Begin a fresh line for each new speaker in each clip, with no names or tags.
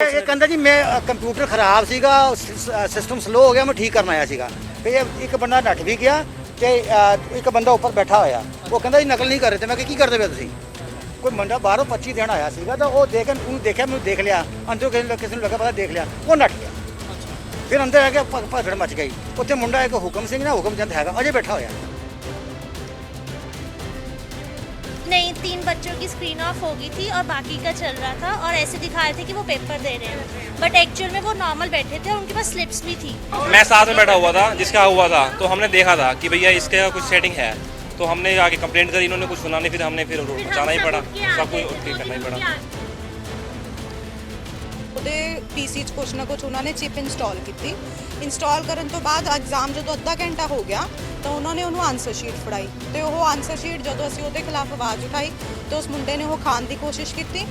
ਇਹ ਕਹਿੰਦਾ ਜੀ ਮੈਂ ਕੰਪਿਊਟਰ ਖਰਾਬ ਸੀਗਾ, ਸਿਸਟਮ ਸਲੋ ਹੋ ਗਿਆ, ਮੈਂ ਠੀਕ ਕਰਨ ਆਇਆ ਸੀਗਾ। ਤੇ ਇੱਕ ਬੰਦਾ ਨੱਠ ਵੀ ਗਿਆ ਤੇ ਇੱਕ ਬੰਦਾ ਉੱਪਰ ਬੈਠਾ ਹੋਇਆ, ਉਹ ਕਹਿੰਦਾ ਜੀ ਨਕਲ ਨਹੀਂ ਕਰ ਰਹੇ। ਤੇ ਮੈਂ ਕਿਹਾ ਕੀ ਕਰਦੇ ਪਏ ਤੁਸੀਂ? ਕੋਈ ਮੁੰਡਾ ਬਾਹਰੋਂ 25 ਦੇਣ ਆਇਆ ਸੀਗਾ ਤਾਂ ਉਹ ਦੇਖ ਉਹਨੂੰ ਦੇਖਿਆ, ਮੈਨੂੰ ਦੇਖ ਲਿਆ, ਅੰਦਰੋਂ ਕਿਸੇ ਨੂੰ ਲੱਗਾ ਪਤਾ ਦੇਖ ਲਿਆ, ਉਹ ਨੱਠ ਗਿਆ। ਫਿਰ ਅੰਦਰ ਆ ਕੇ ਭਗੜ ਮਚ ਗਈ। ਉੱਥੇ ਮੁੰਡਾ ਇੱਕ ਹੁਕਮ ਸਿੰਘ ਨਾ, ਹੁਕਮ ਚੰਦ ਹੈਗਾ, ਅਜੇ ਬੈਠਾ ਹੋਇਆ।
नहीं, 3 बच्चों की स्क्रीन ऑफ हो गई थी और बाकी का चल रहा था और ऐसे दिखा रहे थे कि वो पेपर दे रहे हैं, बट एक्चुअल में वो नॉर्मल बैठे थे और उनके पास स्लिप्स भी थी।
मैं साथ में बैठा हुआ था जिसका हुआ था, तो हमने देखा था कि भैया इसका कुछ सेटिंग है, तो हमने आगे कंप्लेंट करी, इन्होंने कुछ सुना नहीं, फिर हमने फिर जाना ही पड़ा, सब कुछ ठीक करना ही पड़ा।
ਉਹਦੇ ਪੀਸੀ 'ਚ ਕੁਛ ਨਾ ਕੁਛ ਉਹਨਾਂ ਨੇ ਚਿਪ ਇੰਸਟਾਲ ਕੀਤੀ। ਇੰਸਟਾਲ ਕਰਨ ਤੋਂ ਬਾਅਦ ਐਗਜ਼ਾਮ ਜਦੋਂ ਅੱਧਾ ਘੰਟਾ ਹੋ ਗਿਆ ਤਾਂ ਉਹਨਾਂ ਨੇ ਉਹਨੂੰ ਆਨਸਰ ਸ਼ੀਟ ਫੜਾਈ ਤੇ ਉਹ ਆਨਸਰ ਸ਼ੀਟ ਜਦੋਂ ਅਸੀਂ ਉਹਦੇ ਖਿਲਾਫ ਆਵਾਜ਼ ਉਠਾਈ ਤੇ ਉਸ ਮੁੰਡੇ ਨੇ ਉਹ ਖਾਣ ਦੀ ਕੋਸ਼ਿਸ਼ ਕੀਤੀ।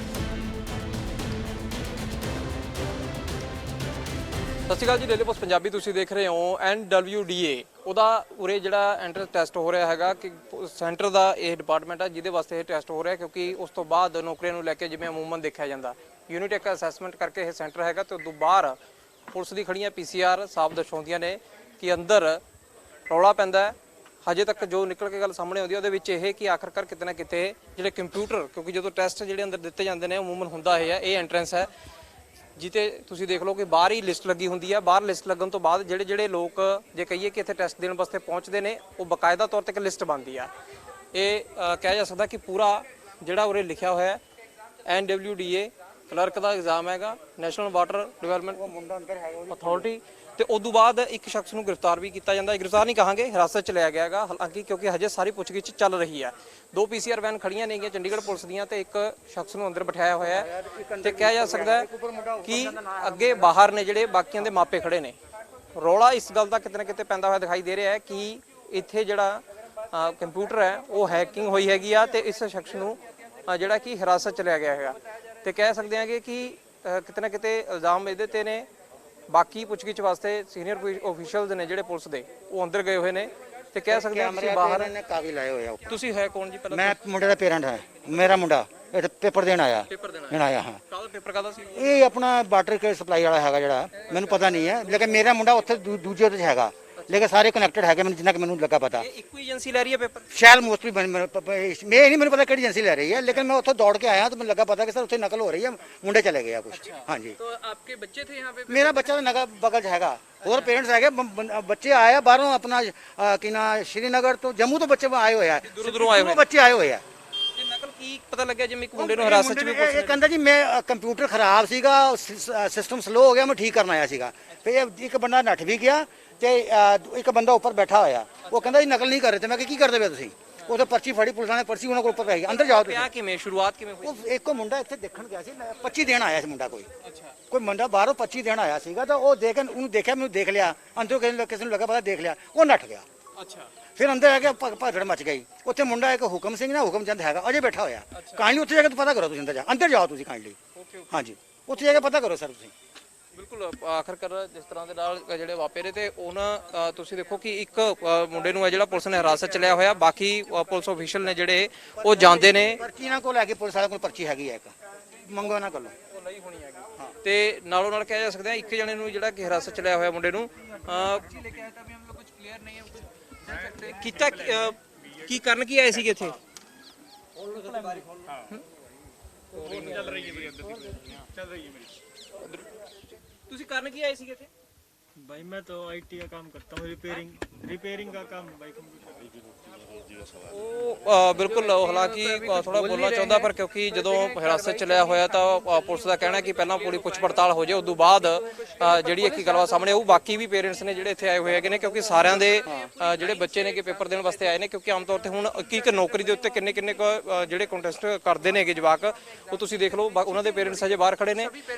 ਸਤਿ ਸ਼੍ਰੀ ਅਕਾਲ ਜੀ, ਡੇਲੀ ਪੋਸਟ ਪੰਜਾਬੀ ਤੁਸੀਂ ਦੇਖ ਰਹੇ ਹੋ। NWDA ਉਹਦਾ ਉਰੇ ਜਿਹੜਾ ਐਂਟਰੈਂਸ ਟੈਸਟ ਹੋ ਰਿਹਾ ਹੈਗਾ ਕਿ ਸੈਂਟਰ ਦਾ ਇਹ ਡਿਪਾਰਟਮੈਂਟ ਹੈ ਜਿਹਦੇ ਵਾਸਤੇ ਇਹ ਟੈਸਟ ਹੋ ਰਿਹਾ, ਕਿਉਂਕਿ ਉਸ ਤੋਂ ਬਾਅਦ ਨੌਕਰੀਆਂ ਨੂੰ ਲੈ ਕੇ ਜਿਵੇਂ ਅਮੂਮਨ ਦੇਖਿਆ ਜਾਂਦਾ ਯੂਨਿਟ ਇੱਕ ਅਸੈਸਮੈਂਟ ਕਰਕੇ ਇਹ ਸੈਂਟਰ ਹੈਗਾ ਤੇ ਉਦੋਂ ਬਾਹਰ ਪੁਲਿਸ ਦੀ ਖੜੀਆਂ PCR ਸਾਫ਼ ਦਰਸਾਉਂਦੀਆਂ ਨੇ ਕਿ ਅੰਦਰ ਰੌਲਾ ਪੈਂਦਾ ਹੈ। ਹਜੇ ਤੱਕ ਜੋ ਨਿਕਲ ਕੇ ਗੱਲ ਸਾਹਮਣੇ ਆਉਂਦੀ ਹੈ ਉਹਦੇ ਵਿੱਚ ਇਹ ਕਿ ਆਖਰਕਾਰ ਕਿਤੇ ਨਾ ਕਿਤੇ ਜਿਹੜੇ ਕੰਪਿਊਟਰ, ਕਿਉਂਕਿ ਜਦੋਂ ਟੈਸਟ ਜਿਹੜੇ ਅੰਦਰ ਦਿੱਤੇ ਜਾਂਦੇ ਨੇ ਅਮੂਮਨ ਹੁੰਦਾ ਇਹ ਹੈ, ਇਹ ਐਂਟਰੈਂਸ ਹੈ ਜਿੱਤੇ ਤੁਸੀਂ ਦੇਖ ਲਓ ਕਿ ਬਾਹਰ ਹੀ ਲਿਸਟ ਲੱਗੀ ਹੁੰਦੀ ਹੈ। ਬਾਹਰ ਲਿਸਟ ਲੱਗਣ ਤੋਂ ਬਾਅਦ ਜਿਹੜੇ ਲੋਕ ਜੇ ਕਹੀਏ ਕਿ ਇੱਥੇ ਟੈਸਟ ਦੇਣ ਵਾਸਤੇ ਪਹੁੰਚਦੇ ਨੇ, ਉਹ ਬਕਾਇਦਾ ਤੌਰ ਤੇ ਇੱਕ ਲਿਸਟ ਬਣਦੀ ਆ। ਇਹ ਕਿਹਾ ਜਾ ਸਕਦਾ ਕਿ ਪੂਰਾ ਜਿਹੜਾ ਉਰੇ ਲਿਖਿਆ ਹੋਇਆ ਹੈ NWDA ਕਲਰਕ ਦਾ ਐਗਜ਼ਾਮ ਹੈਗਾ, ਨੈਸ਼ਨਲ ਵਾਟਰ ਡਿਵੈਲਪਮੈਂਟ ਅਥਾਰਟੀ। ਤੇ ਉਦੋਂ ਬਾਅਦ ਇੱਕ ਸ਼ਖਸ ਨੂੰ ਗ੍ਰਿਫਤਾਰ ਵੀ ਕੀਤਾ ਜਾਂਦਾ, ਗ੍ਰਿਫਤਾਰ ਨਹੀਂ ਕਹਾਂਗੇ, ਹਿਰਾਸਤ 'ਚ ਲਿਆ ਗਿਆ ਹੈਗਾ ਹਾਲਾਂਕਿ, ਕਿਉਂਕਿ ਹਜੇ ਸਾਰੀ ਪੁੱਛਗਿੱਛ ਚੱਲ ਰਹੀ ਹੈ। 2 PCR ਵੈਨ ਖੜੀਆਂ ਨੇਗੀਆਂ ਚੰਡੀਗੜ੍ਹ ਪੁਲਿਸ ਦੀਆਂ ਤੇ ਇੱਕ ਸ਼ਖਸ ਨੂੰ ਅੰਦਰ ਬਿਠਾਇਆ ਹੋਇਆ ਹੈ ਤੇ ਕਿਹਾ ਜਾ ਸਕਦਾ ਕਿ ਅੱਗੇ ਬਾਹਰ ਨੇ ਜਿਹੜੇ ਬਾਕੀਆਂ ਦੇ ਮਾਪੇ ਖੜੇ ਨੇ। ਰੌਲਾ ਇਸ ਗੱਲ ਦਾ ਕਿਤੇ ਨਾ ਕਿਤੇ ਪੈਂਦਾ ਹੋਇਆ ਦਿਖਾਈ ਦੇ ਰਿਹਾ ਹੈ ਕਿ ਇੱਥੇ ਜਿਹੜਾ ਕੰਪਿਊਟਰ ਹੈ ਉਹ ਹੈਕਿੰਗ ਹੋਈ ਹੈਗੀ ਆ ਤੇ ਇਸ ਸ਼ਖਸ ਨੂੰ ਜਿਹੜਾ ਕਿ ਹਿਰਾਸਤ 'ਚ ਲਿਆ ਗਿਆ ਹੈਗਾ ਤੇ ਕਹਿ ਸਕਦੇ ਹਾਂ ਕਿ ਕਿਤੇ ਨਾ ਕਿਤੇ ਇਲਜ਼ਾਮ ਇਹਦੇ ਤੇ ਨੇ। ਬਾਕੀ ਪੁੱਛਗਿੱਛ ਵਾਸਤੇ ਸੀਨੀਅਰ ਆਫੀਸ਼ੀਅਲਸ ਨੇ ਜਿਹੜੇ ਪੁਲਿਸ ਦੇ, ਉਹ ਅੰਦਰ ਗਏ ਹੋਏ ਨੇ ਤੇ ਕਹਿ ਸਕਦੇ ਹਾਂ ਕਿ ਬਾਹਰ
ਨੇ ਕਾਬਿਲ ਲਾਏ ਹੋਏ ਆ।
ਤੁਸੀਂ ਹੈ ਕੌਣ ਜੀ? ਪਹਿਲਾਂ
ਮੈਂ ਮੁੰਡੇ ਦਾ ਪੇਰੈਂਟ ਹੈ, ਮੇਰਾ ਮੁੰਡਾ ਇਹ ਪੇਪਰ ਦੇਣ ਆਇਆ। ਹਾਂ।
ਕਾਹਦਾ ਪੇਪਰ ਕਾਹਦਾ ਸੀ?
ਇਹ ਆਪਣਾ ਵਾਟਰ ਕੇ ਸਪਲਾਈ ਵਾਲਾ ਹੈਗਾ ਜਿਹੜਾ, ਮੈਨੂੰ ਪਤਾ ਨਹੀਂ ਹੈ, ਲੇਕਿਨ ਮੇਰਾ ਮੁੰਡਾ ਉੱਥੇ ਦੂਜੇ ਉਹਦੇ 'ਚ ਹੈਗਾ, ਲੇਕਿਨ ਸਾਰੇ ਕਨੈਕਟਡ ਹੈਗੇ, ਮੈਨੂੰ ਜਿੰਨਾ ਕਿ ਮੈਨੂੰ ਲੱਗਾ ਪਤਾ।
ਇਹ ਇੱਕੋ ਏਜੰਸੀ ਲੈ ਰਹੀ ਹੈ ਪੇਪਰ
ਸ਼ਾਇਦ ਮੋਸਟਲੀ ਮੈਂ ਨਹੀਂ, ਮੈਨੂੰ ਪਤਾ ਕਿਹੜੀ ਏਜੰਸੀ ਲੈ ਰਹੀ ਹੈ, ਲੇਕਿਨ ਮੈਂ ਉੱਥੋਂ ਦੌੜ ਕੇ ਆਇਆ ਤਾਂ ਮੈਨੂੰ ਲੱਗਾ ਪਤਾ ਕਿ ਸਰ ਉੱਥੇ ਨਕਲ ਹੋ ਰਹੀ ਹੈ, ਮੁੰਡੇ ਚਲੇ ਗਏ ਆ ਕੁਛ। ਹਾਂਜੀ,
तो आपके बच्चे थे यहाँ पे?
ਮੇਰਾ ਬੱਚਾ ਤਾਂ ਨਗਾ ਬਗਲ 'ਚ ਹੈਗਾ, ਹੋਰ ਪੇਰੈਂਟਸ ਹੈਗੇ, ਬੱਚੇ ਆਏ ਆ ਬਾਹਰੋਂ ਆਪਣਾ ਕੀ ਨਾ ਸ਼੍ਰੀਨਗਰ ਤੋਂ, ਜੰਮੂ ਤੋਂ ਬੱਚੇ ਆਏ ਹੋਏ ਆ,
ਦੂਰੋਂ ਆਏ ਹੋਏ
ਬੱਚੇ ਆਏ ਹੋਏ ਆ।
ਤੇ ਨਕਲ ਕੀ ਪਤਾ ਲੱਗਿਆ ਜਿਵੇਂ ਇੱਕ ਮੁੰਡੇ ਨੂੰ ਹਿਰਾਸਤ 'ਚ ਵੀ ਪੁਲਿਸ
ਇਹ ਕਹਿੰਦਾ ਜੀ ਮੈਂ ਕੰਪਿਊਟਰ ਖਰਾਬ ਸੀਗਾ, ਸਿਸਟਮ ਸਲੋ ਹੋ ਗਿਆ, ਮੈਂ ਠੀਕ ਕਰਨ ਆਇਆ ਸੀਗਾ। ਫਿਰ ਇੱਕ ਬੰਦਾ ਨੱਠ ਵੀ ਗਿਆ ਤੇ ਇੱਕ ਬੰਦਾ ਉੱਪਰ ਬੈਠਾ ਹੋਇਆ, ਉਹ ਕਹਿੰਦਾ ਜੀ ਨਕਲ ਨਹੀਂ ਕਰ ਰਹੇ। ਤੇ ਮੈਂ ਕਿਹਾ ਕੀ ਕਰਦੇ ਪਏ ਤੁਸੀਂ? ਉਹ ਤਾਂ ਪਰਚੀ ਫੜੀ, ਪੁਲਿਸਾਂ ਨੇ ਪਰਚੀ ਉਹਨਾਂ ਕੋਲ ਉੱਪਰ ਪੈ ਗਈ, ਅੰਦਰ ਜਾਓ ਤੁਸੀਂ।
ਕਿਆ ਕਿਵੇਂ ਸ਼ੁਰੂਆਤ ਕਿਵੇਂ ਹੋਈ?
ਉਹ ਇੱਕ ਮੁੰਡਾ ਇੱਥੇ ਦੇਖਣ ਗਿਆ ਸੀ, 25 ਦੇਣ ਆਇਆ ਸੀ ਮੁੰਡਾ, ਕੋਈ ਮੁੰਡਾ ਬਾਹਰੋਂ 25 ਦੇਣ ਆਇਆ ਸੀਗਾ ਤਾਂ ਉਹ ਦੇਖ ਉਹਨੂੰ ਦੇਖਿਆ, ਮੈਨੂੰ ਦੇਖ ਲਿਆ, ਅੰਦਰੋਂ ਕਿਸੇ ਨੂੰ ਲੱਗਾ ਪਤਾ ਦੇਖ ਲਿਆ, ਉਹ ਨੱਠ ਗਿਆ।
ਅੱਛਾ,
ਫਿਰ ਅੰਦਰ ਆ ਕੇ ਭਗੜ ਮਚ ਗਈ। ਉੱਥੇ ਮੁੰਡਾ ਇੱਕ ਹੁਕਮ ਸਿੰਘ ਨਾ, ਹੁਕਮ ਚੰਦ ਹੈਗਾ, ਅਜੇ ਬੈਠਾ ਹੋਇਆ। ਕਾਈਂਡਲੀ ਉੱਥੇ ਜਾ ਕੇ ਪਤਾ ਕਰੋ, ਤੁਸੀਂ ਅੰਦਰ ਜਾਓ ਤੁਸੀਂ ਕਾਈਂਡਲੀ। ਹਾਂਜੀ, ਉੱਥੇ ਜਾ ਕੇ ਪਤਾ ਕਰੋ ਸਰ ਤੁਸੀਂ।
ਬਿਲਕੁਲ। ਆਖਰਕਾਰ ਜਿਸ ਤਰ੍ਹਾਂ ਦੇ ਨਾਲ ਜਿਹੜੇ ਵਾਪੇ ਨੇ ਤੇ ਉਹਨਾਂ ਤੁਸੀਂ ਦੇਖੋ ਕਿ ਇੱਕ ਮੁੰਡੇ ਨੂੰ ਹੈ ਜਿਹੜਾ ਪੁਲਿਸ ਨੇ ਹਿਰਾਸਤ 'ਚ ਲਿਆ ਹੋਇਆ, ਬਾਕੀ ਪੁਲਿਸ ਅਫੀਸ਼ੀਅਲ ਨੇ ਜਿਹੜੇ ਉਹ ਜਾਂਦੇ ਨੇ।
ਪਰਚੀ ਇਹਨਾਂ ਕੋਲ ਹੈਗੀ, ਪੁਲਿਸ ਵਾਲਿਆਂ ਕੋਲ ਪਰਚੀ ਹੈਗੀ ਹੈ, ਇੱਕ ਮੰਗੋ ਇਹਨਾਂ ਕੋਲੋਂ।
ਉਹ ਲਈ ਹੋਣੀ ਹੈਗੀ ਤੇ ਨਾਲੋਂ ਨਾਲ ਕਿਹਾ ਜਾ ਸਕਦਾ ਇੱਕ ਜਣੇ ਨੂੰ ਜਿਹੜਾ ਕਿ ਹਿਰਾਸਤ 'ਚ ਲਿਆ ਹੋਇਆ ਮੁੰਡੇ ਨੂੰ ਕੀਤਾ ਕੀ ਕਰਨ ਕੀ ਆਏ ਸੀਗੇ ਇੱਥੇ? ਤੁਸੀਂ ਕਰਨ ਕੀ ਆਏ ਸੀਗੇ ਇੱਥੇ?
भाई मैं तो आईटी का काम करता हूँ, रिपेयरिंग का काम भाई कंप्यूटर।
ਉਹ ਬਿਲਕੁਲ ਹਾਲਾਂਕਿ ਥੋੜਾ ਬੋਲਣਾ ਚਾਹੁੰਦਾ, ਪਰ ਕਿਉਂਕਿ ਜਦੋਂ ਹਿਰਾਸਤ 'ਚ ਲਿਆ ਹੋਇਆ ਤਾਂ ਪੁਲਿਸ ਦਾ ਕਹਿਣਾ ਕਿ ਪਹਿਲਾਂ ਪੂਰੀ ਪੁੱਛ ਪੜਤਾਲ ਹੋ ਜਾਏ, ਉਦੋਂ ਬਾਅਦ ਜਿਹੜੀ ਇੱਕ ਗੱਲਬਾਤ ਸਾਹਮਣੇ ਆਊ। ਬਾਕੀ ਵੀ ਪੇਰੈਂਟਸ ਨੇ ਜਿਹੜੇ ਇੱਥੇ ਆਏ ਹੋਏ ਹੈਗੇ ਨੇ, ਕਿਉਂਕਿ ਸਾਰਿਆਂ ਦੇ ਜਿਹੜੇ ਬੱਚੇ ਨੇ ਕਿ ਪੇਪਰ ਦੇਣ ਵਾਸਤੇ ਆਏ ਨੇ, ਕਿਉਂਕਿ ਆਮ ਤੌਰ ਤੇ ਹੁਣ ਇੱਕ ਨੌਕਰੀ ਦੇ ਉੱਤੇ ਕਿੰਨੇ ਜਿਹੜੇ ਕੰਟੈਸਟ ਕਰਦੇ ਨੇ ਹੈਗੇ ਜਵਾਕ, ਉਹ ਤੁਸੀਂ ਦੇਖ ਲਓ, ਉਹਨਾਂ ਦੇ ਪੇਰੈਂਟਸ ਅਜੇ ਬਾਹਰ ਖੜੇ ਨੇ।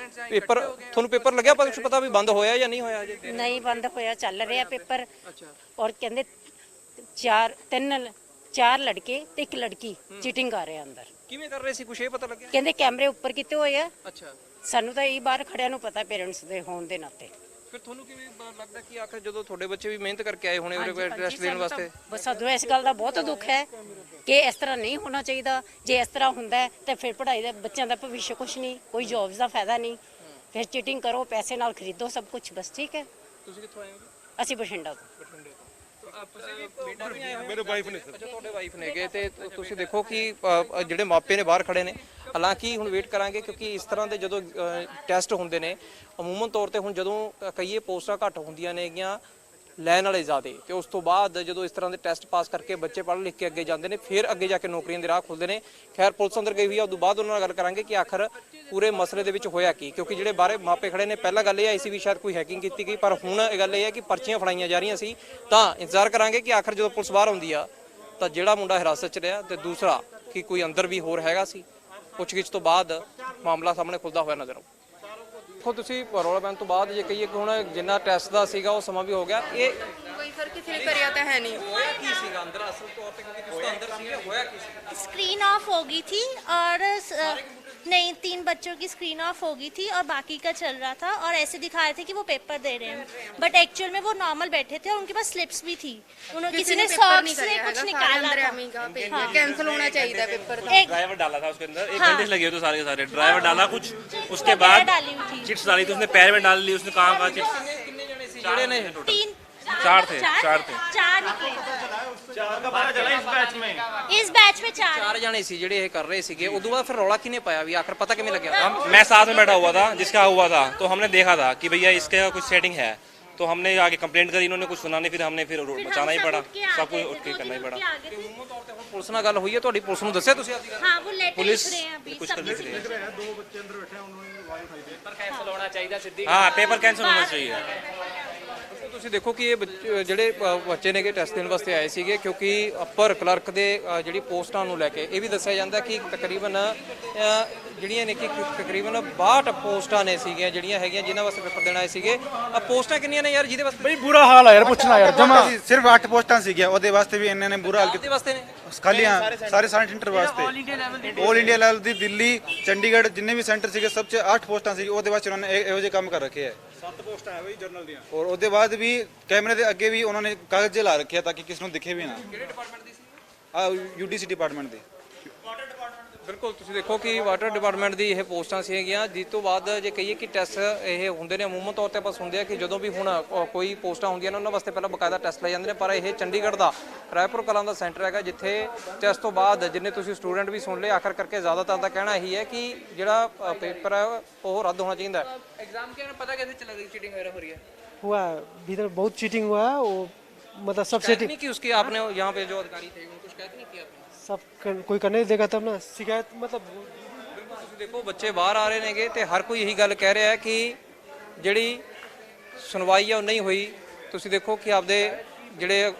ਪੇਪਰ ਤੁਹਾਨੂੰ ਪੇਪਰ ਲੱਗਿਆ ਪਤਾ ਵੀ ਬੰਦ ਹੋਇਆ ਜਾਂ ਨਹੀਂ ਹੋਇਆ? ਅਜੇ
ਨਹੀਂ ਬੰਦ ਹੋਇਆ, ਚੱਲ ਰਿਹਾ ਪੇਪਰ। ਔਰ ਕਹਿੰਦੇ 4 ਲੜਕੇ ਤੇ 1 ਲੜਕੀ ਚੀਟਿੰਗ ਕਰ ਰਹੇ ਆ ਅੰਦਰ।
ਕਿਵੇਂ ਕਰ ਰਹੇ ਸੀ, ਕੁਛ ਇਹ ਪਤਾ ਲੱਗਿਆ?
ਕਹਿੰਦੇ ਕੈਮਰੇ ਉੱਪਰ ਕੀਤੇ ਹੋਏ ਆ।
ਅੱਛਾ,
ਸਾਨੂੰ ਤਾਂ ਇਹ ਬਾਹਰ ਖੜਿਆਂ ਨੂੰ ਪਤਾ, ਪੇਰੈਂਟਸ ਦੇ ਹੋਣ ਦੇ ਨਾਤੇ।
ਫਿਰ ਤੁਹਾਨੂੰ ਕਿਵੇਂ ਲੱਗਦਾ ਕਿ ਆਖਰ ਜਦੋਂ ਤੁਹਾਡੇ ਬੱਚੇ ਵੀ ਮਿਹਨਤ ਕਰਕੇ ਆਏ ਹੋਣੇ ਉਹਦੇ ਟੈਸਟ ਦੇਣ ਵਾਸਤੇ?
ਬਸ ਸਾਨੂੰ ਇਸ ਗੱਲ ਦਾ ਬਹੁਤ ਦੁੱਖ ਹੈ ਕਿ ਇਸ ਤਰ੍ਹਾਂ ਨਹੀਂ ਹੋਣਾ ਚਾਹੀਦਾ। ਜੇ ਇਸ ਤਰ੍ਹਾਂ ਹੁੰਦਾ ਤਾਂ ਫਿਰ ਪੜ੍ਹਾਈ ਦਾ ਬੱਚਿਆਂ ਦਾ ਭਵਿੱਖ ਕੁਛ ਨਹੀਂ, ਕੋਈ ਜੌਬਸ ਦਾ ਫਾਇਦਾ ਨਹੀਂ। ਫਿਰ ਚੀਟਿੰਗ ਕਰੋ, ਪੈਸੇ ਨਾਲ ਖਰੀਦੋ ਸਭ ਕੁਝ, ਬਸ ਠੀਕ ਹੈ।
ਤੁਸੀਂ ਕਿੱਥੋਂ ਆਏ ਹੋ ਜੀ?
ਅਸੀਂ ਬਠਿੰਡਾ ਤੋਂ।
ਬਠਿੰਡੇ ਤੋਂ। ਮੇਰੇ ਵਾਈਫ ਨੇ ਸਰ। ਅੱਛਾ, ਤੁਹਾਡੇ ਵਾਈਫ ਨੇਗੇ ਤੇ ਤੁਸੀਂ ਦੇਖੋ ਕਿ ਜਿਹੜੇ ਮਾਪੇ ਨੇ ਬਾਹਰ ਖੜੇ ਨੇ। ਹਾਲਾਂਕਿ ਹੁਣ ਵੇਟ ਕਰਾਂਗੇ ਕਿਉਂਕਿ ਇਸ ਤਰ੍ਹਾਂ ਦੇ ਜਦੋਂ ਟੈਸਟ ਹੁੰਦੇ ਨੇ ਅਮੂਮਨ ਤੌਰ ਤੇ ਹੁਣ ਜਦੋਂ ਕਈਏ ਪੋਸਟਾਂ ਘੱਟ ਹੁੰਦੀਆਂ ਨੇਗੀਆਂ ਲੈਣ ਵਾਲੇ ਜ਼ਿਆਦੇ, ਤੇ ਉਸ ਤੋਂ ਬਾਅਦ ਜਦੋਂ ਇਸ ਤਰ੍ਹਾਂ ਦੇ ਟੈਸਟ ਪਾਸ ਕਰਕੇ ਬੱਚੇ ਪੜ੍ਹ ਲਿਖ ਕੇ ਅੱਗੇ ਜਾਂਦੇ ਨੇ ਫਿਰ ਅੱਗੇ ਜਾ ਕੇ ਨੌਕਰੀਆਂ ਦੇ ਰਾਹ ਖੁੱਲਦੇ ਨੇ। ਖੈਰ ਪੁਲਿਸ ਅੰਦਰ ਗਈ ਹੋਈ ਆ, ਉਸ ਤੋਂ ਬਾਅਦ ਉਹਨਾਂ ਨਾਲ ਗੱਲ ਕਰਾਂਗੇ ਕਿ ਆਖਰ ਪੂਰੇ ਮਸਲੇ ਦੇ ਵਿੱਚ ਹੋਇਆ ਕੀ, ਕਿਉਂਕਿ ਜਿਹੜੇ ਬਾਹਰੇ ਮਾਪੇ ਖੜੇ ਨੇ ਪਹਿਲਾਂ ਗੱਲ ਇਹ ਆਈ ਸੀ ਵੀ ਸ਼ਾਇਦ ਕੋਈ ਹੈਕਿੰਗ ਕੀਤੀ ਗਈ, ਪਰ ਹੁਣ ਇਹ ਗੱਲ ਇਹ ਹੈ ਕਿ ਪਰਚੀਆਂ ਫੜਾਈਆਂ ਜਾ ਰਹੀਆਂ ਸੀ। ਤਾਂ ਇੰਤਜ਼ਾਰ ਕਰਾਂਗੇ ਕਿ ਆਖਰ ਜਦੋਂ ਪੁਲਿਸ ਬਾਹਰ ਆਉਂਦੀ ਆ ਤਾਂ ਜਿਹੜਾ ਮੁੰਡਾ ਹਿਰਾਸਤ 'ਚ ਰਿਹਾ ਤੇ ਦੂਸਰਾ ਕਿ ਕੋਈ ਅੰਦਰ ਵੀ ਹੋਰ ਹੈਗਾ ਸੀ, ਪੁੱਛਗਿੱਛ ਤੋਂ ਬਾਅਦ ਮਾਮਲਾ ਸਾਹਮਣੇ ਖੁੱਲਦਾ ਹੋਇਆ ਨਜ਼ਰ ਆਊ। ਦੇਖੋ ਤੁਸੀਂ ਰੌਲਾ ਪੈਣ ਤੋਂ ਬਾਅਦ ਜੇ ਕਹੀਏ ਕਿ ਹੁਣ ਜਿੰਨਾ ਟੈਸਟ ਦਾ ਸੀਗਾ ਉਹ ਸਮਾਂ ਵੀ ਹੋ ਗਿਆ, ਇਹ
ਕੋਈ ਸਰ ਕਿਸੇ ਨੇ ਕਰਿਆ ਤਾਂ ਹੈ ਨਹੀਂ।
ਹੋਇਆ ਕੀ ਸੀਗਾ ਅੰਦਰ ਅਸਲ ਤੌਰ ਤੇ, ਕਿਉਂਕਿ ਤੁਸੀਂ ਤਾਂ ਅੰਦਰ ਸੀਗੇ, ਹੋਇਆ ਕੀ ਸੀ?
स्क्रीन ऑफ हो गई थी और नहीं 3 बच्चों की स्क्रीन ऑफ हो गई थी और बाकी का चल रहा था और ऐसे दिखा रहे थे कि वो पेपर दे रहे हैं, बट एक्चुअल में वो नॉर्मल बैठे थे और उनके पास स्लिप्स भी थी। उन्होंने किसी ने सॉक्स से कुछ निकाला था।
कैंसिल होना चाहिए पेपर।
एक
ड्राइवर डाला था उसके अंदर, एक
हाँ।
बैंडेज लगे हुए थे सारे के सारे। ड्राइवर डाला कुछ, उसके बाद
डाली हुई थी।
चिट्स डाली थी उसने, पैर में डाल ली उसने, कहाँ चिट्स।
ਕਿੰਨੇ ਜਣੇ ਸੀ ਜਿਹੜੇ ਨੇ?
3
चार थे, चार थे।
4 निकले।
4 का पता चला इस बैच में।
इस बैच में 4
ਚਾਰ ਜਣੇ ਸੀ ਜਿਹੜੇ ਇਹ ਕਰ ਰਹੇ ਸੀਗੇ। ਉਦੋਂ ਬਾਅਦ ਫਿਰ ਰੌਲਾ ਕਿਹਨੇ ਪਾਇਆ ਵੀ ਆਖਰ ਪਤਾ ਕਿਵੇਂ ਲੱਗਿਆ?
मैं साथ में बैठा हुआ था जिसका हुआ था, तो हमने देखा था कि भैया इसके कुछ सेटिंग है, तो हमने आगे कंप्लेंट करी, इन्होंने कुछ सुना नहीं, फिर हमने फिर बचाना ही पड़ा, सब कुछ उठ के करना ही पड़ा।
ਪੁਲਿਸ ਨਾਲ ਗੱਲ ਹੋਈ ਹੈ ਤੁਹਾਡੀ? ਪੁਲਿਸ ਨੂੰ ਦੱਸਿਆ ਤੁਸੀਂ ਆਪਦੀ ਗੱਲ?
हाँ वो लेटर
पुलिस
लिख रहे हैं अभी
कुछ
सब
कर लिख रही है।
2 बच्चे अंदर बैठे हैं, उन्होंने आवाज उठाई थी।
हाँ, पेपर कैंसिल होना चाहिए।
ਤੁਸੀਂ ਦੇਖੋ ਕਿ ਇਹ ਜਿਹੜੇ ਬੱਚੇ ਨੇਗੇ ਟੈਸਟ ਦੇਣ ਵਾਸਤੇ ਆਏ ਸੀਗੇ, ਕਿਉਂਕਿ ਅਪਰ ਕਲਰਕ ਦੇ ਜਿਹੜੀ ਪੋਸਟਾਂ ਨੂੰ ਲੈ ਕੇ ਇਹ ਵੀ ਦੱਸਿਆ ਜਾਂਦਾ ਕਿ ਤਕਰੀਬਨ ਜਿਹੜੀਆਂ ਨੇ ਕਿ ਤਕਰੀਬਨ 62 ਪੋਸਟਾਂ ਨੇ ਸੀਗੀਆਂ ਜਿਹੜੀਆਂ ਹੈਗੀਆਂ ਜਿਨ੍ਹਾਂ ਵਾਸਤੇ ਪੇਪਰ ਦੇਣ ਆਏ ਸੀਗੇ। ਪੋਸਟਾਂ ਕਿੰਨੀਆਂ ਨੇ ਯਾਰ ਜਿਹਦੇ ਵਾਸਤੇ?
ਬਈ ਬੁਰਾ ਹਾਲ ਆ ਯਾਰ, ਪੁੱਛਣਾ ਯਾਰ ਜਮਾ।
ਸਿਰਫ 8 ਪੋਸਟਾਂ ਸੀਗੀਆਂ, ਉਹਦੇ ਵਾਸਤੇ ਵੀ ਇਹਨਾਂ ਨੇ ਬੁਰਾ ਹਾਲ
ਕਿਹਦੇ ਵਾਸਤੇ ਨੇ?
ਖਾਲੀ ਸਾਰੇ ਸੈਂਟਰ ਵਾਸਤੇ। ਆਲ ਇੰਡੀਆ ਲੈਵਲ ਦੀ ਦਿੱਲੀ, ਚੰਡੀਗੜ੍ਹ ਜਿੰਨੇ ਵੀ ਸੈਂਟਰ ਸੀਗੇ ਸਭ 'ਚ 8 ਪੋਸਟਾਂ ਸੀ। ਉਹਦੇ ਵਾਸਤੇ ਉਹਨਾਂ ਨੇ ਇਹੋ ਜਿਹੇ ਕੰਮ ਕਰ ਰੱਖੇ ਹੈ।
7 ਪੋਸਟਾਂ ਹੈ ਬਈ ਜਰਨਲ ਦੀਆਂ।
ਔਰ ਉਹਦੇ ਬਾਅਦ ਵੀ ਕੈਮਰੇ ਦੇ ਅੱਗੇ ਵੀ ਉਹਨਾਂ ਨੇ ਕਾਗਜ਼ ਲਾ ਰੱਖਿਆ ਤਾਂ ਕਿ ਕਿਸ ਨੂੰ ਦਿਖੇ ਵੀ ਨਾ।
ਕਿਹੜੇ ਡਿਪਾਰਟਮੈਂਟ ਦੀ ਸੀ?
UDC ਡਿਪਾਰਟਮੈਂਟ ਦੀ।
ਬਿਲਕੁਲ ਤੁਸੀਂ ਦੇਖੋ ਕਿ ਵਾਟਰ ਡਿਪਾਰਟਮੈਂਟ ਦੀ ਇਹ ਪੋਸਟਾਂ ਸੀਗੀਆਂ, ਜਿਸ ਤੋਂ ਬਾਅਦ ਜੇ ਕਹੀਏ ਕਿ ਟੈਸਟ ਇਹ ਹੁੰਦੇ ਨੇ ਅਮੂਮਨ ਤੌਰ ਤੇ ਆਪਾਂ ਸੁਣਦੇ ਆ ਕਿ ਜਦੋਂ ਵੀ ਹੁਣ ਕੋਈ ਪੋਸਟਾਂ ਹੁੰਦੀਆਂ ਨੇ ਉਹਨਾਂ ਵਾਸਤੇ ਪਹਿਲਾਂ ਬਕਾਇਦਾ ਟੈਸਟ ਲਏ ਜਾਂਦੇ ਨੇ, ਪਰ ਇਹ ਚੰਡੀਗੜ੍ਹ ਦਾ ਰਾਏਪੁਰ ਕਲਾਂ ਦਾ ਸੈਂਟਰ ਹੈਗਾ ਜਿੱਥੇ ਟੈਸਟ ਤੋਂ ਬਾਅਦ ਜਿੰਨੇ ਤੁਸੀਂ ਸਟੂਡੈਂਟ ਵੀ ਸੁਣ ਲਏ ਆਖਰ ਕਰਕੇ ਜ਼ਿਆਦਾਤਰ ਦਾ ਕਹਿਣਾ ਇਹੀ ਹੈ ਕਿ ਜਿਹੜਾ ਪੇਪਰ ਹੈ ਉਹ ਰੱਦ ਹੋਣਾ ਚਾਹੀਦਾ ਹੈ। एग्जाम के पता कैसे चला कि चीटिंग वगैरह हो रही है?
हुआ है, भीतर बहुत चीटिंग हुआ है। वो मतलब सब
शिकायत
सेटिंग
नहीं की उसकी आपने? यहाँ पे जो अधिकारी थे उनको शिकायत नहीं की आपने?
कोई करने देगा तब ना शिकायत। मतलब
ਬਿਲਕੁਲ ਤੁਸੀਂ ਦੇਖੋ ਬੱਚੇ ਬਾਹਰ ਆ ਰਹੇ ਨੇਗੇ ਤੇ ਹਰ ਕੋਈ ਇਹੀ ਗੱਲ ਕਹਿ ਰਿਹਾ ਹੈ ਕਿ ਜਿਹੜੀ ਸੁਣਵਾਈ ਆ ਉਹ ਨਹੀਂ ਹੋਈ। ਤੁਸੀਂ ਦੇਖੋ ਕਿ ਆਪਦੇ ਜਿਹੜੇ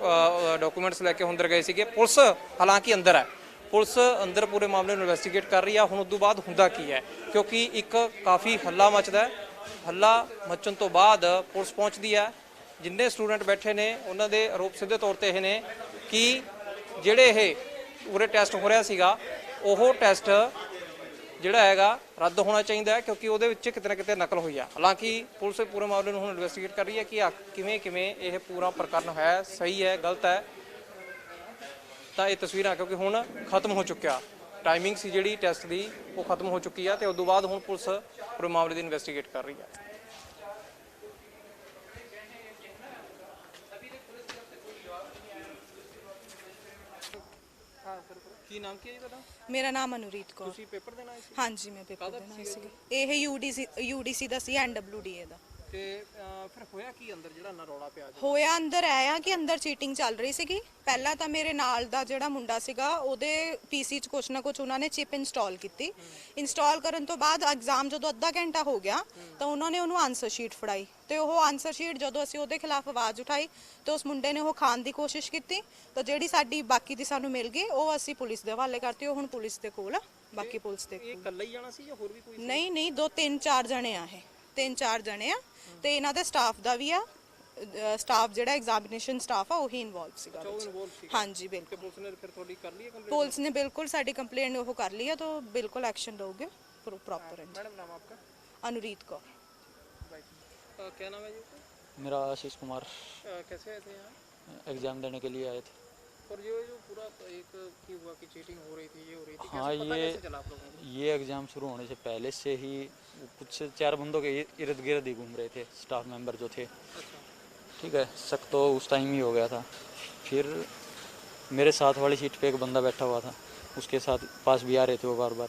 ਡਾਕੂਮੈਂਟਸ ਲੈ ਕੇ ਅੰਦਰ ਗਏ ਸੀਗੇ। ਪੁਲਿਸ ਹਾਲਾਂਕਿ ਅੰਦਰ ਹੈ, ਪੁਲਿਸ ਅੰਦਰ ਪੂਰੇ ਮਾਮਲੇ ਨੂੰ ਇਨਵੈਸਟੀਗੇਟ ਕਰ ਰਹੀ ਆ। ਹੁਣ ਉਸ ਤੋਂ ਬਾਅਦ ਹੁੰਦਾ ਕੀ ਹੈ, ਕਿਉਂਕਿ ਇੱਕ ਕਾਫੀ ਹੱਲਾ ਮਚਦਾ ਹੈ। ਹੱਲਾ ਮਚਣ ਤੋਂ ਬਾਅਦ ਪੁਲਿਸ ਪਹੁੰਚਦੀ ਹੈ। ਜਿੰਨੇ ਸਟੂਡੈਂਟ ਬੈਠੇ ਨੇ ਉਹਨਾਂ ਦੇ ਆਰੋਪ ਸਿੱਧੇ ਤੌਰ ਤੇ ਇਹ ਨੇ ਕਿ ਜਿਹੜੇ ਇਹ ਪੂਰੇ ਟੈਸਟ ਹੋ ਰਿਹਾ ਸੀਗਾ ਉਹ ਟੈਸਟ ਜਿਹੜਾ ਹੈਗਾ ਰੱਦ ਹੋਣਾ ਚਾਹੀਦਾ ਹੈ, ਕਿਉਂਕਿ ਉਹਦੇ ਵਿੱਚ ਕਿਤੇ ਨਾ ਕਿਤੇ ਨਕਲ ਹੋਈ ਆ। ਹਾਲਾਂਕਿ ਪੁਲਿਸ ਪੂਰੇ ਮਾਮਲੇ ਨੂੰ ਹੁਣ ਇਨਵੈਸਟੀਗੇਟ ਕਰ ਰਹੀ ਹੈ ਕਿ ਕਿਵੇਂ ਇਹ ਪੂਰਾ ਪ੍ਰਕਰਨ ਹੈ, ਸਹੀ ਹੈ, ਗਲਤ ਹੈ। ਤਾਂ ਇਹ ਤਸਵੀਰਾਂ ਕਿਉਂਕਿ ਹੁਣ ਖਤਮ ਹੋ ਚੁੱਕਿਆ, ਟਾਈਮਿੰਗ ਸੀ ਜਿਹੜੀ ਟੈਸਟ ਦੀ ਉਹ ਖਤਮ ਹੋ ਚੁੱਕੀ ਆ ਤੇ ਉਸ ਤੋਂ ਬਾਅਦ ਹੁਣ ਪੁਲਿਸ ਪੂਰੇ ਮਾਮਲੇ ਦੀ ਇਨਵੈਸਟੀਗੇਟ ਕਰ ਰਹੀ ਹੈ। ਕੀ ਨਾਮ ਕੀ ਹੈ ਜੀ ਤੁਹਾਡਾ?
ਮੇਰਾ ਨਾਮ ਅਨੁਰੀਤ ਕੌਰ।
ਤੁਸੀਂ ਪੇਪਰ ਦੇਣਾ ਆਏ ਸੀ?
ਹਾਂਜੀ ਮੈਂ ਪੇਪਰ ਦੇਣਾ ਆਈ ਸੀ। ਇਹ UDC ਦਾ ਸੀ, NWDA ਦਾ।
ਤੇ ਫਿਰ ਹੋਇਆ ਕੀ ਅੰਦਰ ਜਿਹੜਾ ਨਾ ਰੌਲਾ ਪਿਆ?
ਹੋਇਆ ਅੰਦਰ ਆਇਆ ਕਿ ਅੰਦਰ ਚੀਟਿੰਗ ਚੱਲ ਰਹੀ ਸੀਗੀ। ਪਹਿਲਾਂ ਤਾਂ ਮੇਰੇ ਨਾਲ ਦਾ ਜਿਹੜਾ ਮੁੰਡਾ ਸੀਗਾ ਉਹਦੇ PC 'ਚ ਕੁਛ ਨਾ ਕੁਛ ਉਹਨਾਂ ਨੇ ਚਿਪ ਇੰਸਟਾਲ ਕੀਤੀ। ਇੰਸਟਾਲ ਕਰਨ ਤੋਂ ਬਾਅਦ ਐਗਜ਼ਾਮ ਜਦੋਂ ਅੱਧਾ ਘੰਟਾ ਹੋ ਗਿਆ ਤਾਂ ਉਹਨਾਂ ਨੇ ਉਹਨੂੰ ਆਨਸਰ ਸ਼ੀਟ ਫੜਾਈ ਤੇ ਉਹ ਆਨਸਰ ਸ਼ੀਟ ਜਦੋਂ ਅਸੀਂ ਉਹਦੇ ਖਿਲਾਫ ਆਵਾਜ਼ ਉਠਾਈ ਤੇ ਉਸ ਮੁੰਡੇ ਨੇ ਉਹ ਖਾਣ ਦੀ ਕੋਸ਼ਿਸ਼ ਕੀਤੀ ਤਾਂ ਜਿਹੜੀ ਸਾਡੀ ਬਾਕੀ ਦੀ ਸਾਨੂੰ ਮਿਲ ਗਈ ਉਹ ਅਸੀਂ ਪੁਲਿਸ ਦੇ ਹਵਾਲੇ ਕਰਤੀ। ਉਹ ਹੁਣ ਪੁਲਿਸ ਦੇ ਕੋਲ ਆ, ਬਾਕੀ ਪੁਲਿਸ ਦੇ
ਇਹ ਇਕੱਲਾ ਹੀ ਜਾਣਾ ਸੀ ਜਾਂ ਹੋਰ ਵੀ ਕੋਈ?
ਨਹੀਂ 2-3-4 ਜਣੇ ਆ। ਇਹ 3-4 ਜਣੇ ਆ ਤੇ ਇਹਨਾਂ ਦੇ ਸਟਾਫ ਦਾ ਵੀ ਆ। ਸਟਾਫ ਜਿਹੜਾ ਐਗਜ਼ਾਮੀਨੇਸ਼ਨ ਸਟਾਫ ਆ ਉਹੀ ਇਨਵੋਲਵ ਸੀਗਾ ਵਿੱਚ। ਹਾਂਜੀ ਬਿਲਕੁਲ।
ਪੁਲਿਸ ਨੇ ਫਿਰ ਤੁਹਾਡੀ ਕਰ ਲਈ ਹੈ ਕੰਪਲੇਂਟ?
ਪੁਲਿਸ ਨੇ ਬਿਲकुल ਸਾਡੀ ਕੰਪਲੇਂਟ ਉਹ ਕਰ ਲਈ ਹੈ ਤਾਂ ਬਿਲकुल एक्शन लोगे प्रॉपर।
मैडम नाम आपका?
अनुरीत कौर।
क्या नाम है जी?
मेरा आशीष कुमार।
कैसे आए थे यहाँ?
एग्ज़ाम देने के लिए आए थे।
और ये जो पूरा एक की हुआ कि चीटिंग हो रही थी, ये हो रही थी,
हाँ,
कैसे पता
ये
कैसे चला आप लोगों को?
ये एग्ज़ाम शुरू होने से पहले से ही कुछ 4 बंदों के इर्द गिर्द ही घूम रहे थे स्टाफ मेंबर जो थे।
अच्छा।
ठीक है, शक तो उस टाइम ही हो गया था। फिर मेरे साथ वाली सीट पे एक बंदा बैठा हुआ था, उसके साथ पास भी आ रहे थे वो बार बार।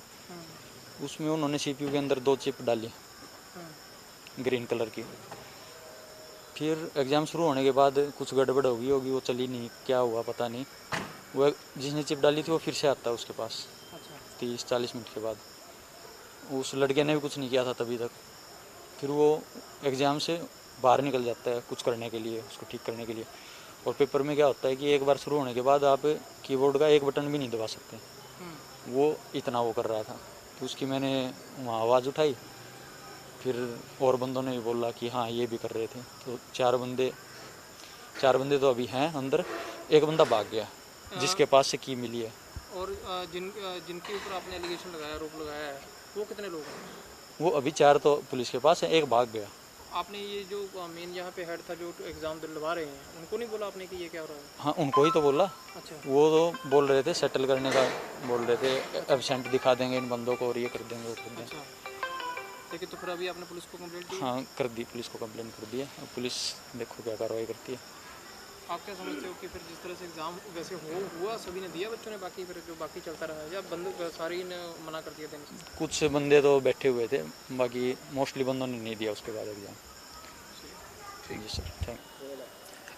उसमें उन्होंने CPU के अंदर 2 चिप डाली ग्रीन कलर की। फिर एग्ज़ाम शुरू होने के बाद कुछ गड़बड़ हो गई होगी, वो चली नहीं, क्या हुआ पता नहीं। वो जिसने चिप डाली थी वो फिर से आता है उसके पास 30-40 मिनट के बाद। उस लड़के ने भी कुछ नहीं किया था तभी तक। फिर वो एग्ज़ाम से बाहर निकल जाता है कुछ करने के लिए, उसको ठीक करने के लिए। और पेपर में क्या होता है कि एक बार शुरू होने के बाद आप कीबोर्ड का एक बटन भी नहीं दबा सकते। वो इतना वो कर रहा था, तो उसकी मैंने वहाँ आवाज़ उठाई। फिर और बंदों ने भी बोला कि हाँ ये भी कर रहे थे। तो 4 बंदे तो अभी हैं अंदर, एक बंदा भाग गया जिसके पास से की मिली है।
और जिनके ऊपर आपने एलिगेशन लगाया, आरोप लगाया है, वो कितने लोग हैं?
वो अभी 4 तो पुलिस के पास है, एक भाग गया।
आपने ये जो मेन यहाँ पे हेड था जो एग्जाम दिलवा रहे हैं, उनको नहीं बोला आपने कि ये क्या हो रहा है?
हाँ, उनको ही तो बोला।
अच्छा।
वो तो बोल रहे थे सेटल करने का, बोल रहे थे एब्सेंट दिखा देंगे इन बंदों को और ये कर देंगे वो कर देंगे।
अच्छा। लेकिन तो फिर अभी आपने पुलिस को कंप्लेंट की?
हाँ, कर दी, पुलिस को कंप्लेंट कर दी है। अब पुलिस देखो क्या कार्रवाई करती है।
आप क्या समझते हो कि फिर जिस तरह से एग्जाम वैसे हुआ सभी ने दिया बच्चों ने, बाकी फिर जो बाकी चलता रहा है, या बंदूक सारी ने मना कर दिया देने से?
कुछ बंदे तो बैठे हुए थे, बाकी मोस्टली बंदों ने नहीं दिया उसके बाद एग्जाम। जी सर, थैंक यू।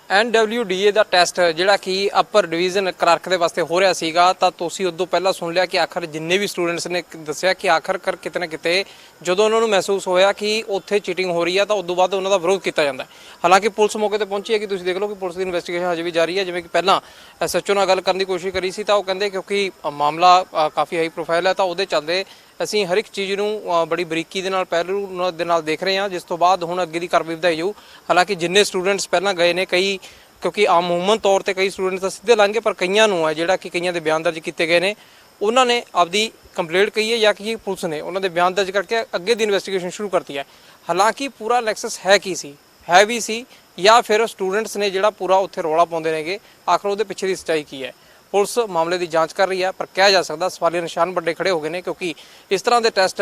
NWDA ਦਾ ਟੈਸਟ ਜਿਹੜਾ ਕਿ ਅਪਰ ਡਿਵੀਜ਼ਨ ਕਲਰਕ ਦੇ ਵਾਸਤੇ ਹੋ ਰਿਹਾ ਸੀਗਾ, ਤਾਂ ਤੁਸੀਂ ਉਦੋਂ ਪਹਿਲਾਂ ਸੁਣ ਲਿਆ ਕਿ ਆਖਰ ਜਿੰਨੇ ਵੀ ਸਟੂਡੈਂਟਸ ਨੇ ਦੱਸਿਆ ਕਿ ਆਖਰਕਾਰ ਕਿਤੇ ਨਾ ਕਿਤੇ ਜਦੋਂ ਉਹਨਾਂ ਨੂੰ ਮਹਿਸੂਸ ਹੋਇਆ ਕਿ ਉੱਥੇ ਚੀਟਿੰਗ ਹੋ ਰਹੀ ਆ, ਤਾਂ ਉਦੋਂ ਬਾਅਦ ਉਹਨਾਂ ਦਾ ਵਿਰੋਧ ਕੀਤਾ ਜਾਂਦਾ ਹੈ। ਹਾਲਾਂਕਿ ਪੁਲਿਸ ਮੌਕੇ ਤੇ ਪਹੁੰਚੀ ਹੈ ਕਿ ਤੁਸੀਂ ਦੇਖ ਲਓ ਕਿ ਪੁਲਿਸ ਦੀ ਇਨਵੈਸਟੀਗੇਸ਼ਨ ਹਜੇ ਵੀ ਜਾਰੀ ਹੈ। ਜਿਵੇਂ ਕਿ ਪਹਿਲਾਂ SHO ਨਾਲ ਗੱਲ ਕਰਨ ਦੀ ਕੋਸ਼ਿਸ਼ ਕਰੀ ਸੀ, ਤਾਂ ਉਹ ਕਹਿੰਦੇ ਕਿਉਂਕਿ ਮਾਮਲਾ ਕਾਫੀ ਹਾਈ ਪ੍ਰੋਫਾਈਲ ਹੈ, ਤਾਂ ਉਹਦੇ ਚੱਲਦੇ ਅਸੀਂ ਹਰ ਇੱਕ ਚੀਜ਼ ਨੂੰ ਬੜੀ ਬਰੀਕੀ ਦੇ ਨਾਲ ਪਹਿਲੂ ਦੇ ਨਾਲ ਦੇਖ ਰਹੇ ਹਾਂ, ਜਿਸ ਤੋਂ ਬਾਅਦ ਹੁਣ ਅੱਗੇ ਦੀ ਕਾਰਵਾਈ ਵਧਾਈ ਜਾਊ। ਹਾਲਾਂਕਿ ਜਿੰਨੇ ਸਟੂਡੈਂਟਸ ਪਹਿਲਾਂ ਗਏ ਨੇ, ਕਈ ਕਿਉਂਕਿ ਆਮੂਮਨ ਤੌਰ ਤੇ ਕਈ ਸਟੂਡੈਂਟਸ ਤਾਂ ਸਿੱਧੇ ਲੰਘੇ, ਪਰ ਕਈਆਂ ਨੂੰ ਹੈ ਜਿਹੜਾ ਕਿ ਕਈਆਂ ਦੇ ਬਿਆਨ ਦਰਜ ਕੀਤੇ ਗਏ ਨੇ, ਉਹਨਾਂ ਨੇ ਆਪਦੀ ਕੰਪਲੇਂਟ ਕਹੀ ਹੈ ਜਾਂ ਕਿ ਪੁਲਿਸ ਨੇ ਉਹਨਾਂ ਦੇ ਬਿਆਨ ਦਰਜ ਕਰਕੇ ਅੱਗੇ ਦੀ ਇਨਵੈਸਟੀਗੇਸ਼ਨ ਸ਼ੁਰੂ ਕਰਤੀ ਹੈ। ਹਾਲਾਂਕਿ ਪੂਰਾ ਲੈਕਸਸ ਹੈ ਕੀ ਸੀ, ਹੈ ਵੀ ਸੀ, ਜਾਂ ਫਿਰ ਸਟੂਡੈਂਟਸ ਨੇ ਜਿਹੜਾ ਪੂਰਾ ਉੱਥੇ ਰੌਲਾ ਪਾਉਂਦੇ ਨੇਗੇ, ਆਖਰ ਉਹਦੇ ਪਿੱਛੇ ਦੀ ਸੱਚਾਈ ਕੀ ਹੈ। ਪੁਲਿਸ ਮਾਮਲੇ ਦੀ ਜਾਂਚ ਕਰ ਰਹੀ ਹੈ, ਪਰ ਕਿਹਾ ਜਾ ਸਕਦਾ ਸਵਾਲੀਆ ਨਿਸ਼ਾਨ ਵੱਡੇ ਖੜੇ ਹੋ ਗਏ ਨੇ, ਕਿਉਂਕਿ ਇਸ ਤਰ੍ਹਾਂ ਦੇ ਟੈਸਟ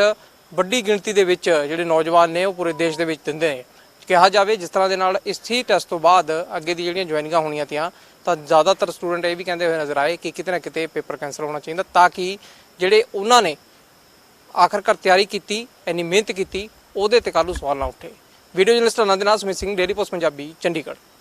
ਵੱਡੀ ਗਿਣਤੀ ਦੇ ਵਿੱਚ ਜਿਹੜੇ ਨੌਜਵਾਨ ਨੇ ਉਹ ਪੂਰੇ ਦੇਸ਼ ਦੇ ਵਿੱਚ ਦਿੰਦੇ ਨੇ। ਕਿਹਾ ਜਾਵੇ ਜਿਸ ਤਰ੍ਹਾਂ ਦੇ ਨਾਲ ਇਸ ਟੈਸਟ ਤੋਂ ਬਾਅਦ ਅੱਗੇ ਦੀ ਜਿਹੜੀਆਂ ਜੁਆਇਨਿੰਗਾਂ ਹੋਣੀਆਂ ਤੀਆਂ, ਤਾਂ ਜ਼ਿਆਦਾਤਰ ਸਟੂਡੈਂਟ ਇਹ ਵੀ ਕਹਿੰਦੇ ਹੋਏ ਨਜ਼ਰ ਆਏ ਕਿ ਕਿਤੇ ਨਾ ਕਿਤੇ ਪੇਪਰ ਕੈਂਸਲ ਹੋਣਾ ਚਾਹੀਦਾ, ਤਾਂ ਕਿ ਜਿਹੜੇ ਉਹਨਾਂ ਨੇ ਆਖਰਕਾਰ ਤਿਆਰੀ ਕੀਤੀ, ਇੰਨੀ ਮਿਹਨਤ ਕੀਤੀ, ਉਹਦੇ ਤੇ ਕੱਲ੍ਹ ਨੂੰ ਸਵਾਲ ਨਾ ਉੱਠੇ। ਵੀਡੀਓ ਜਰਨਲਿਸਟ ਅਨੰਦ ਨਾਲ ਸੁਮਿਤ ਸਿੰਘ, ਡੇਲੀ ਪੋਸਟ ਪੰਜਾਬੀ, ਚੰਡੀਗੜ੍ਹ।